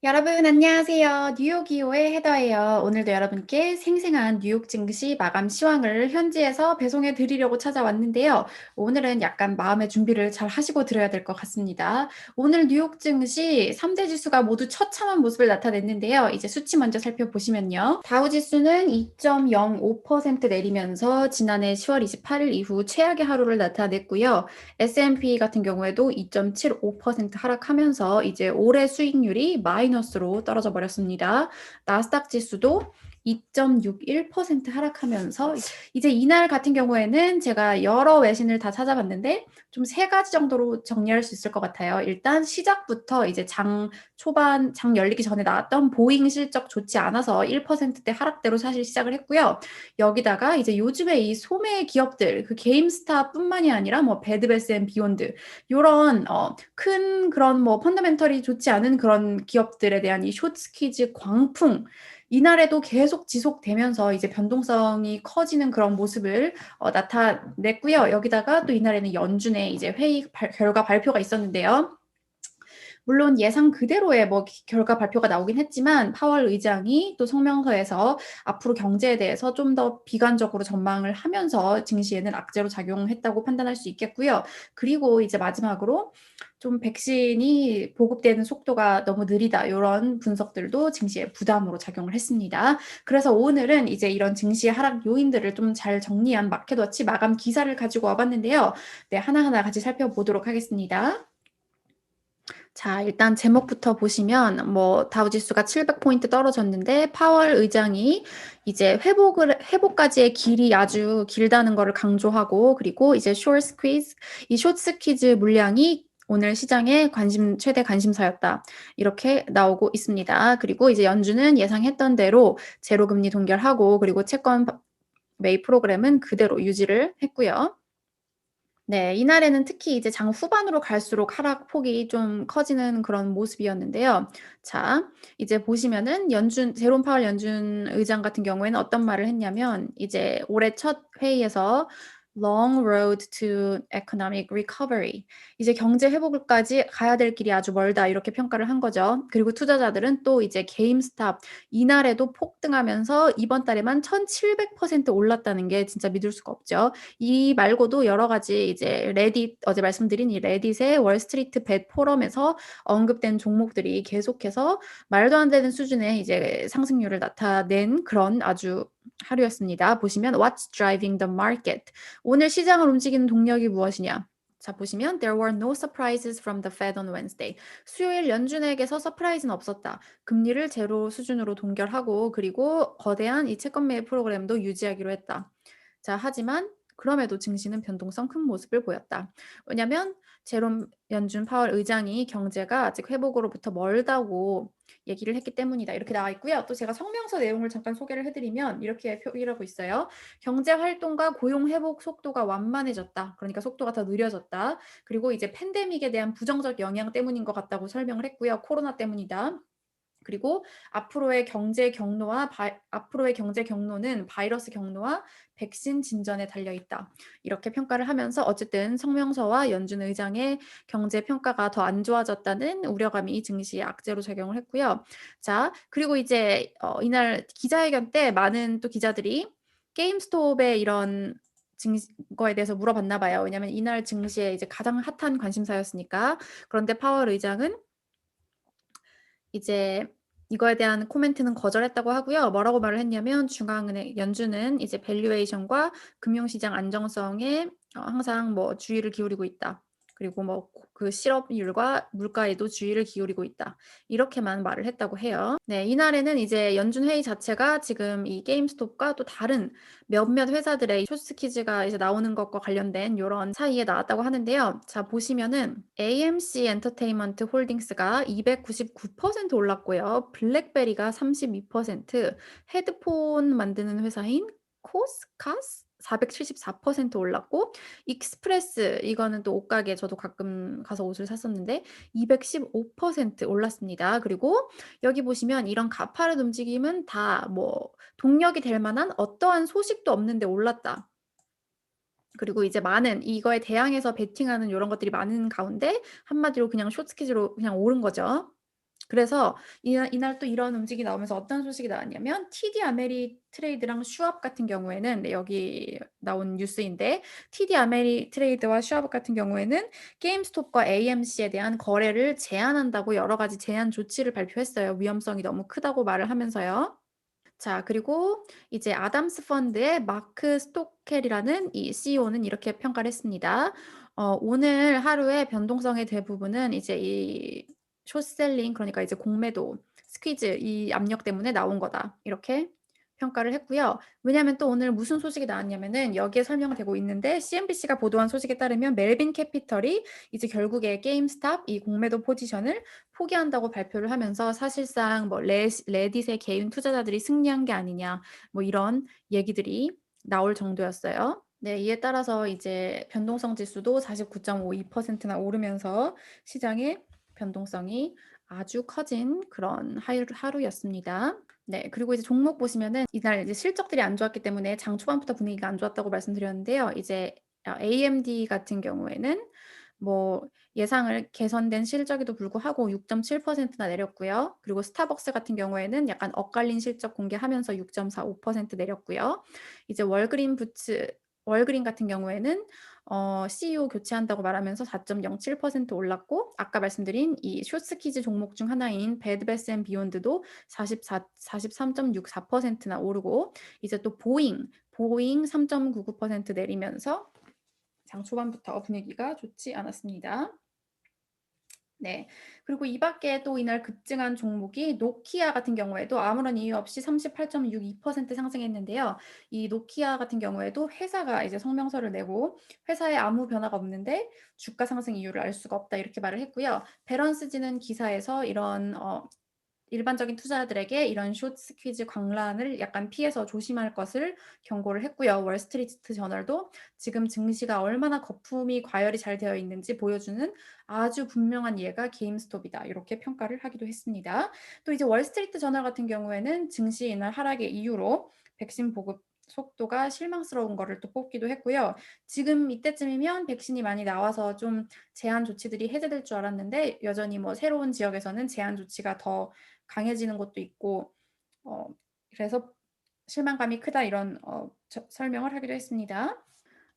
여러분 안녕하세요. 뉴욕 기호의 헤더예요. 오늘도 여러분께 생생한 뉴욕 증시 마감 시황을 현지에서 배송해 드리려고 찾아왔는데요. 오늘은 약간 마음의 준비를 잘 하시고 들어야 될 것 같습니다. 오늘 뉴욕 증시 3대 지수가 모두 처참한 모습을 나타냈는데요. 이제 수치 먼저 살펴보시면요. 다우 지수는 2.05% 내리면서 지난해 10월 28일 이후 최악의 하루를 나타냈고요. S&P 같은 경우에도 2.75% 하락하면서 이제 올해 수익률이 마이너스로 떨어져 버렸습니다. 나스닥 지수도 2.61% 하락하면서 이제 이날 같은 경우에는 제가 여러 외신을 다 찾아봤는데 좀 세 가지 정도로 정리할 수 있을 것 같아요. 일단 시작부터 이제 장 초반 장 열리기 전에 나왔던 보잉 실적 좋지 않아서 1%대 하락대로 사실 시작을 했고요. 여기다가 이제 요즘에 이 소매 기업들 그 게임스탑뿐만이 아니라 뭐 베드베스 앤 비욘드 요런 큰 그런 뭐 펀더멘털이 좋지 않은 그런 기업들에 대한 이 숏스퀴즈 광풍 이날에도 계속 지속되면서 이제 변동성이 커지는 그런 모습을 나타냈고요. 여기다가 또 이날에는 연준의 이제 회의 결과 발표가 있었는데요. 물론 예상 그대로의 뭐 결과 발표가 나오긴 했지만 파월 의장이 또 성명서에서 앞으로 경제에 대해서 좀 더 비관적으로 전망을 하면서 증시에는 악재로 작용했다고 판단할 수 있겠고요. 그리고 이제 마지막으로 좀 백신이 보급되는 속도가 너무 느리다 이런 분석들도 증시에 부담으로 작용을 했습니다. 그래서 오늘은 이제 이런 증시 하락 요인들을 좀 잘 정리한 마켓워치 마감 기사를 가지고 와봤는데요. 네, 하나하나 같이 살펴보도록 하겠습니다. 자, 일단 제목부터 보시면 뭐 다우 지수가 700포인트 떨어졌는데 파월 의장이 이제 회복까지의 길이 아주 길다는 거를 강조하고 그리고 이제 이 숏스퀴즈 물량이 오늘 시장의 최대 관심사였다. 이렇게 나오고 있습니다. 그리고 이제 연준은 예상했던 대로 제로금리 동결하고 그리고 채권 매입 프로그램은 그대로 유지를 했고요. 네. 이날에는 특히 이제 장 후반으로 갈수록 하락폭이 좀 커지는 그런 모습이었는데요. 자, 이제 보시면은 제롬 파월 연준 의장 같은 경우에는 어떤 말을 했냐면 이제 올해 첫 회의에서 "Long road to economic recovery." 이제 "경제 회복까지 가야 될 길이 아주 멀다." 이렇게 평가를 한 거죠. 그리고 투자자들은 또 이제 게임스탑 이날에도 폭등하면서 이번 달에만 1,700% 올랐다는 게 진짜 믿을 수가 없죠. 이 말고도 여러 가지 이제 어제 말씀드린 이 레딧의 월스트리트 벳 포럼에서 언급된 종목들이 계속해서 말도 안 되는 수준의 이제 상승률을 나타낸 그런 아주 하루였습니다. 보시면 What's driving the market? 오늘 시장을 움직이는 동력이 무엇이냐? 자, 보시면 There were no surprises from the Fed on Wednesday. 수요일 연준에게서 서프라이즈는 없었다. 금리를 제로 수준으로 동결하고 그리고 거대한 이 채권 매입 프로그램도 유지하기로 했다. 자, 하지만 그럼에도 증시는 변동성 큰 모습을 보였다. 왜냐면 제롬 연준 파월 의장이 경제가 아직 회복으로부터 멀다고 얘기를 했기 때문이다. 이렇게 나와 있고요. 또 제가 성명서 내용을 잠깐 소개를 해드리면 이렇게 표기하고 있어요. 경제 활동과 고용 회복 속도가 완만해졌다. 그러니까 속도가 더 느려졌다. 그리고 이제 팬데믹에 대한 부정적 영향 때문인 것 같다고 설명을 했고요. 코로나 때문이다. 그리고 앞으로의 경제 경로는 바이러스 경로와 백신 진전에 달려 있다. 이렇게 평가를 하면서 어쨌든 성명서와 연준 의장의 경제 평가가 더 안 좋아졌다는 우려감이 증시에 악재로 작용을 했고요. 자, 그리고 이제 이날 기자회견 때 많은 또 기자들이 게임스톱의 이런 거에 대해서 물어봤나 봐요. 왜냐하면 이날 증시에 이제 가장 핫한 관심사였으니까. 그런데 파월 의장은 이제 이거에 대한 코멘트는 거절했다고 하고요. 뭐라고 말을 했냐면 연준은 이제 밸류에이션과 금융시장 안정성에 항상 뭐 주의를 기울이고 있다. 그리고 뭐 그 실업률과 물가에도 주의를 기울이고 있다. 이렇게만 말을 했다고 해요. 네, 이날에는 이제 연준 회의 자체가 지금 이 게임스톱과 또 다른 몇몇 회사들의 숏스퀴즈가 이제 나오는 것과 관련된 요런 사이에 나왔다고 하는데요. 자, 보시면은 AMC 엔터테인먼트 홀딩스가 299% 올랐고요. 블랙베리가 32%, 헤드폰 만드는 회사인 코스카스 474% 올랐고 익스프레스 이거는 또 옷가게 저도 가끔 가서 옷을 샀었는데 215% 올랐습니다. 그리고 여기 보시면 이런 가파른 움직임은 다 뭐 동력이 될 만한 어떠한 소식도 없는데 올랐다. 그리고 이제 많은 이거에 대항해서 베팅하는 요런 것들이 많은 가운데 한마디로 그냥 숏스퀴즈로 그냥 오른 거죠. 그래서 이날 또 이런 움직임이 나오면서 어떤 소식이 나왔냐면 TD 아메리트레이드랑 슈왑 같은 경우에는 네, 여기 나온 뉴스인데 TD 아메리트레이드와 슈왑 같은 경우에는 게임스톱과 AMC에 대한 거래를 제한한다고 여러 가지 제한 조치를 발표했어요. 위험성이 너무 크다고 말을 하면서요. 자, 그리고 이제 아담스 펀드의 마크 스토켈이라는 이 CEO는 이렇게 평가를 했습니다. 오늘 하루의 변동성의 대부분은 이제 이 숏셀링, 그러니까 이제 공매도, 스퀴즈 이 압력 때문에 나온 거다. 이렇게 평가를 했고요. 왜냐하면 또 오늘 무슨 소식이 나왔냐면은 여기에 설명되고 있는데 CNBC가 보도한 소식에 따르면 멜빈 캐피털이 이제 결국에 게임스탑 이 공매도 포지션을 포기한다고 발표를 하면서 사실상 뭐 레딧의 개인 투자자들이 승리한 게 아니냐 뭐 이런 얘기들이 나올 정도였어요. 네, 이에 따라서 이제 변동성 지수도 49.52%나 오르면서 시장의 변동성이 아주 커진 그런 하루였습니다. 네, 그리고 이제 종목 보시면은 이날 이제 실적들이 안 좋았기 때문에 장 초반부터 분위기가 안 좋았다고 말씀드렸는데요. 이제 AMD 같은 경우에는 뭐 예상을 개선된 실적에도 불구하고 6.7%나 내렸고요. 그리고 스타벅스 같은 경우에는 약간 엇갈린 실적 공개하면서 6.45% 내렸고요. 이제 월그린 같은 경우에는 CEO 교체한다고 말하면서 4.07% 올랐고 아까 말씀드린 이 숏스키즈 종목 중 하나인 배드베스앤비욘드도 43.64%나 오르고 이제 또 보잉 3.99% 내리면서 장 초반부터 분위기가 좋지 않았습니다. 네. 그리고 이 밖에 또 이날 급증한 종목이 노키아 같은 경우에도 아무런 이유 없이 38.62% 상승했는데요. 이 노키아 같은 경우에도 회사가 이제 성명서를 내고 회사에 아무 변화가 없는데 주가 상승 이유를 알 수가 없다 이렇게 말을 했고요. 베런스지는 기사에서 이런 일반적인 투자자들에게 이런 숏 스퀴즈 광란을 약간 피해서 조심할 것을 경고를 했고요. 월스트리트 저널도 지금 증시가 얼마나 거품이 과열이 잘 되어 있는지 보여주는 아주 분명한 예가 게임스톱이다. 이렇게 평가를 하기도 했습니다. 또 이제 월스트리트 저널 같은 경우에는 증시 이날 하락의 이유로 백신 보급 속도가 실망스러운 거를 또 뽑기도 했고요. 지금 이때쯤이면 백신이 많이 나와서 좀 제한 조치들이 해제될 줄 알았는데 여전히 뭐 새로운 지역에서는 제한 조치가 더 강해지는 것도 있고 그래서 실망감이 크다 이런 설명을 하기도 했습니다.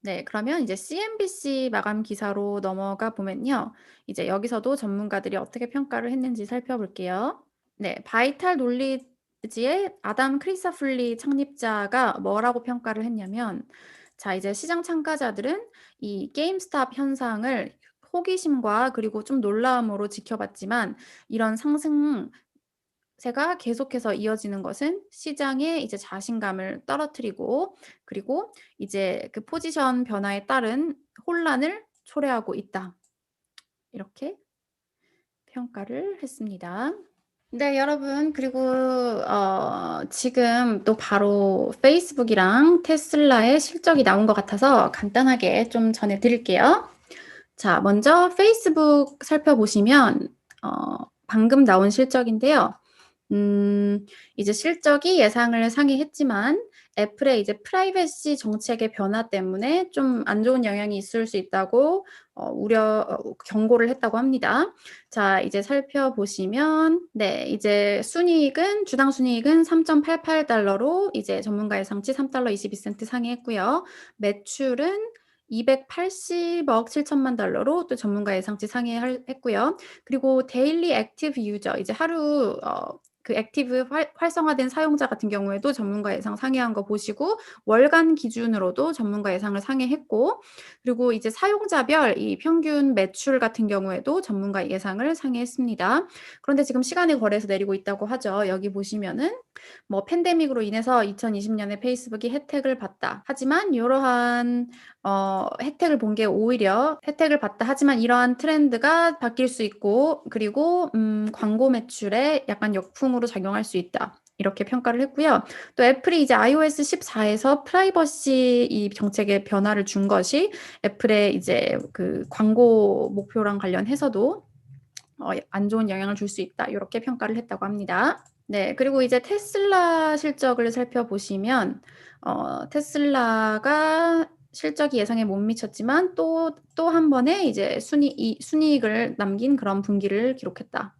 네, 그러면 이제 CNBC 마감 기사로 넘어가 보면요. 이제 여기서도 전문가들이 어떻게 평가를 했는지 살펴볼게요. 네, 바이탈 놀리지의 아담 크리사플리 창립자가 뭐라고 평가를 했냐면 자, 이제 시장 참가자들은 이 게임스탑 현상을 호기심과 그리고 좀 놀라움으로 지켜봤지만 이런 상승 세가 계속해서 이어지는 것은 시장의 이제 자신감을 떨어뜨리고 그리고 이제 그 포지션 변화에 따른 혼란을 초래하고 있다. 이렇게 평가를 했습니다. 네, 여러분. 그리고 지금 또 바로 페이스북이랑 테슬라의 실적이 나온 것 같아서 간단하게 좀 전해 드릴게요. 자, 먼저 페이스북 살펴보시면 방금 나온 실적인데요. 이제 실적이 예상을 상회했지만 애플의 이제 프라이버시 정책의 변화 때문에 좀 안 좋은 영향이 있을 수 있다고 경고를 했다고 합니다. 자, 이제 살펴보시면 네, 이제 주당 순이익은 3.88달러로 이제 전문가 예상치 3달러 22센트 상회했고요. 매출은 280억 7천만 달러로 또 전문가 예상치 상회했고요. 그리고 데일리 액티브 유저 이제 하루 그 액티브 활성화된 사용자 같은 경우에도 전문가 예상 상회한 거 보시고 월간 기준으로도 전문가 예상을 상회했고 그리고 이제 사용자별 이 평균 매출 같은 경우에도 전문가 예상을 상회했습니다. 그런데 지금 시간의 거래에서 내리고 있다고 하죠. 여기 보시면은 뭐 팬데믹으로 인해서 2020년에 페이스북이 혜택을 받다. 하지만 이러한 혜택을 본 게 오히려 혜택을 받다 하지만 이러한 트렌드가 바뀔 수 있고 그리고 광고 매출에 약간 역풍으로 작용할 수 있다. 이렇게 평가를 했고요. 또 애플이 이제 iOS 14에서 프라이버시 이 정책에 변화를 준 것이 애플의 이제 그 광고 목표랑 관련해서도 안 좋은 영향을 줄 수 있다. 이렇게 평가를 했다고 합니다. 네, 그리고 이제 테슬라 실적을 살펴보시면 테슬라가 실적이 예상에 못 미쳤지만 또 한 번에 이제 순이익을 남긴 그런 분기를 기록했다.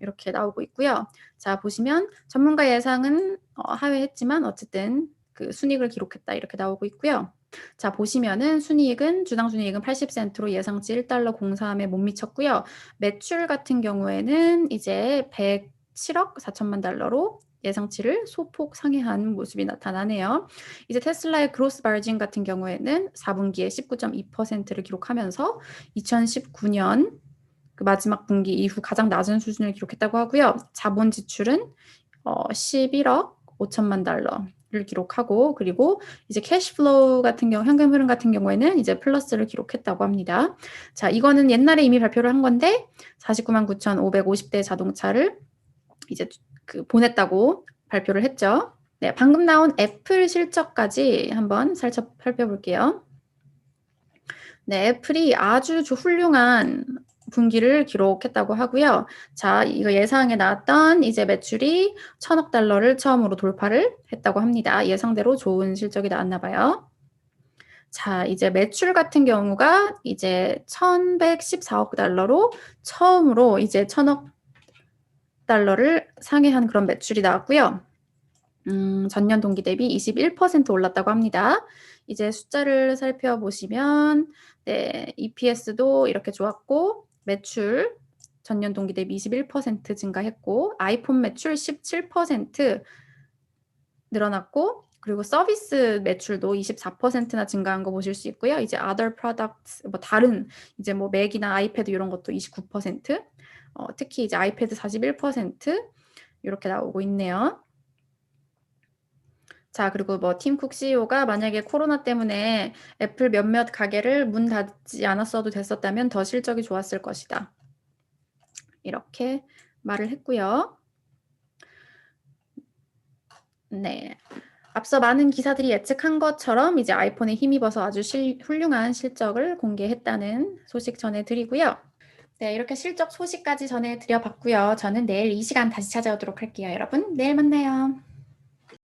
이렇게 나오고 있고요. 자, 보시면 전문가 예상은 하회했지만 어쨌든 그 순이익을 기록했다 이렇게 나오고 있고요. 자, 보시면은 순이익은 주당 순이익은 80센트로 예상치 1달러 03에 못 미쳤고요. 매출 같은 경우에는 이제 107억 4천만 달러로 예상치를 소폭 상회한 모습이 나타나네요. 이제 테슬라의 그로스 마진 같은 경우에는 4분기에 19.2%를 기록하면서 2019년 그 마지막 분기 이후 가장 낮은 수준을 기록했다고 하고요. 자본 지출은 11억 5천만 달러를 기록하고, 그리고 이제 캐시플로우 같은 경우, 현금 흐름 같은 경우에는 이제 플러스를 기록했다고 합니다. 자, 이거는 옛날에 이미 발표를 한 건데 49만 9,550대 자동차를 이제 그 보냈다고 발표를 했죠. 네, 방금 나온 애플 실적까지 한번 살짝 살펴볼게요. 네, 애플이 아주 훌륭한 분기를 기록했다고 하고요. 자, 이거 예상에 나왔던 이제 매출이 1,000억 달러를 처음으로 돌파를 했다고 합니다. 예상대로 좋은 실적이 나왔나 봐요. 자, 이제 매출 같은 경우가 이제 1,114억 달러로 처음으로 이제 1,000억 달러를 상회한 그런 매출이 나왔고요. 전년 동기 대비 21% 올랐다고 합니다. 이제 숫자를 살펴보시면 네, EPS도 이렇게 좋았고, 매출 전년 동기 대비 21% 증가했고, 아이폰 매출 17% 늘어났고, 그리고 서비스 매출도 24%나 증가한 거 보실 수 있고요. 이제 other products, 뭐 다른 이제 뭐 맥이나 아이패드 이런 것도 29%, 특히 이제 아이패드 41% 이렇게 나오고 있네요. 자, 그리고 뭐 팀 쿡 CEO가 만약에 코로나 때문에 애플 몇몇 가게를 문 닫지 않았어도 됐었다면 더 실적이 좋았을 것이다. 이렇게 말을 했고요. 네. 앞서 많은 기사들이 예측한 것처럼 이제 아이폰에 힘입어서 아주 훌륭한 실적을 공개했다는 소식 전해드리고요. 네, 이렇게 실적 소식까지 전해드려봤고요. 저는 내일 이 시간 다시 찾아오도록 할게요. 여러분, 내일 만나요.